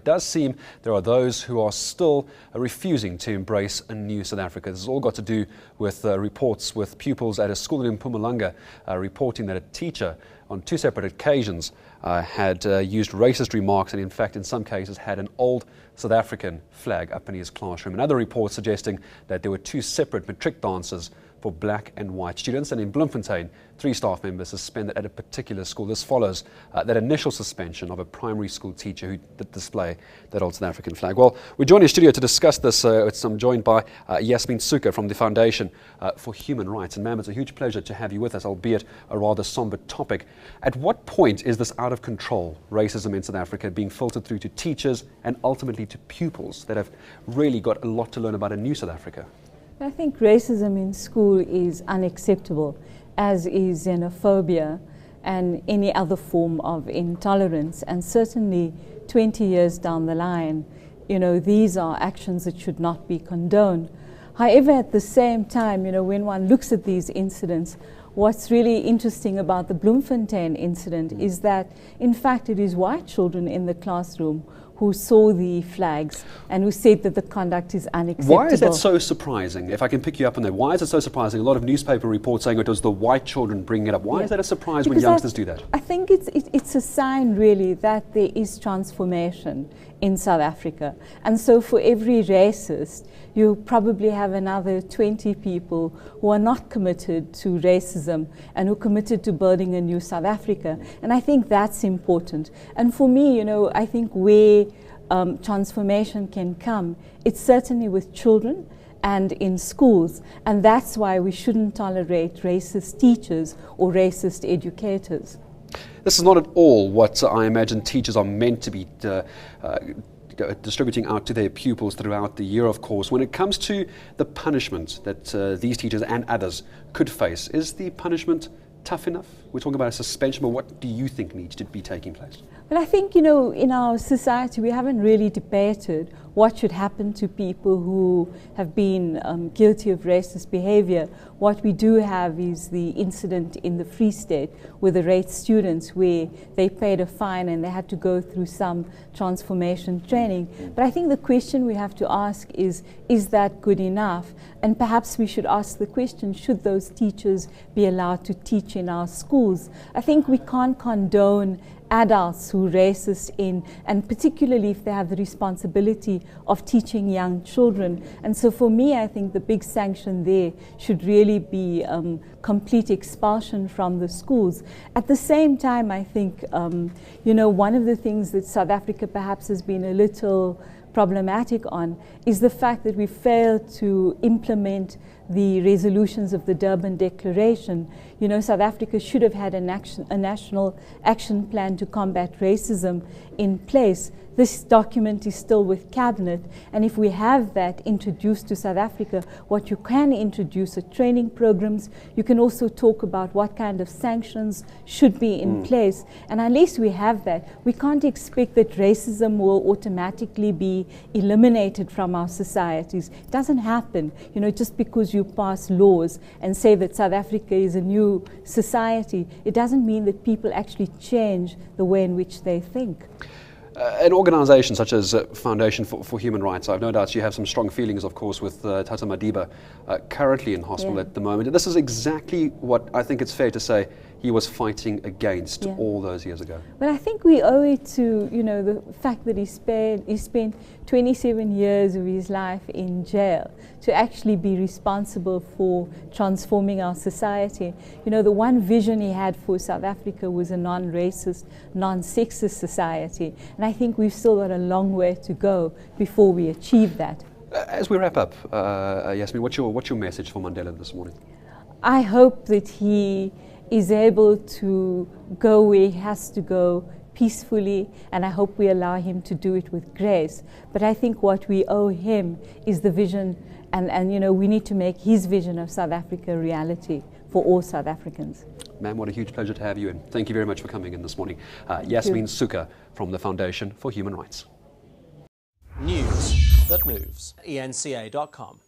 does seem there are those who are still refusing to embrace a new South Africa. This has all got to do with reports with pupils at a school in Mpumalanga reporting that a teacher on 2 separate occasions had used racist remarks and in fact in some cases had an old South African flag up in his classroom. Another report suggesting that there were 2 separate matric dances for black and white students, and in Bloemfontein 3 staff members suspended at a particular school. This follows that initial suspension of a primary school teacher who did display that old South African flag. Well, we're joined in studio to discuss this. I'm joined by Yasmeen Sooka from the Foundation for Human Rights. And ma'am, it's a huge pleasure to have you with us, albeit a rather somber topic. At what point is this out of control, racism in South Africa, being filtered through to teachers and ultimately to pupils that have really got a lot to learn about a new South Africa? I think racism in school is unacceptable, as is xenophobia and any other form of intolerance. And certainly 20 years down the line, these are actions that should not be condoned. However, at the same time, when one looks at these incidents, what's really interesting about the Bloemfontein incident is that, in fact, it is white children in the classroom who saw the flags and who said that the conduct is unacceptable. Why is that so surprising? If I can pick you up on that, why is it so surprising? A lot of newspaper reports saying it was the white children bringing it up. Why is that a surprise when youngsters do that? I think it's a sign really that there is transformation in South Africa. And so for every racist, you probably have another 20 people who are not committed to racism and who are committed to building a new South Africa. And I think that's important. And for me, I think where transformation can come, it's certainly with children and in schools. And that's why we shouldn't tolerate racist teachers or racist educators. This is not at all what I imagine teachers are meant to be distributing out to their pupils throughout the year, of course. When it comes to the punishment that these teachers and others could face, is the punishment tough enough? We're talking about a suspension, but what do you think needs to be taking place? Well, I think, in our society, we haven't really debated what should happen to people who have been guilty of racist behavior. What we do have is the incident in the Free State with the race students where they paid a fine and they had to go through some transformation training. But I think the question we have to ask is that good enough? And perhaps we should ask the question, should those teachers be allowed to teach in our schools? I think we can't condone adults who are racist and particularly if they have the responsibility of teaching young children. And so for me, I think the big sanction there should really be complete expulsion from the schools. At the same time, I think, one of the things that South Africa perhaps has been a little problematic on is the fact that we failed to implement the resolutions of the Durban Declaration. South Africa should have had a national action plan to combat racism in place. This document is still with Cabinet, and if we have that introduced to South Africa, what you can introduce are training programs. You can also talk about what kind of sanctions should be in place. And unless we have that, we can't expect that racism will automatically be eliminated from our societies. It doesn't happen, just because you pass laws and say that South Africa is a new society. It doesn't mean that people actually change the way in which they think. An organisation such as Foundation for Human Rights, I've no doubt you have some strong feelings, of course, with Tata Madiba currently in hospital at the moment. And this is exactly what I think it's fair to say he was fighting against all those years ago. But I think we owe it to, the fact that he spent 27 years of his life in jail to actually be responsible for transforming our society. The one vision he had for South Africa was a non-racist, non-sexist society. And I think we've still got a long way to go before we achieve that. As we wrap up, Yasmeen, what's your message for Mandela this morning? I hope that he is able to go where he has to go peacefully, and I hope we allow him to do it with grace. But I think what we owe him is the vision, and we need to make his vision of South Africa a reality for all South Africans. Ma'am, what a huge pleasure to have you, and thank you very much for coming in this morning. Yasmeen Sooka from the Foundation for Human Rights. News that moves. eNCA.com.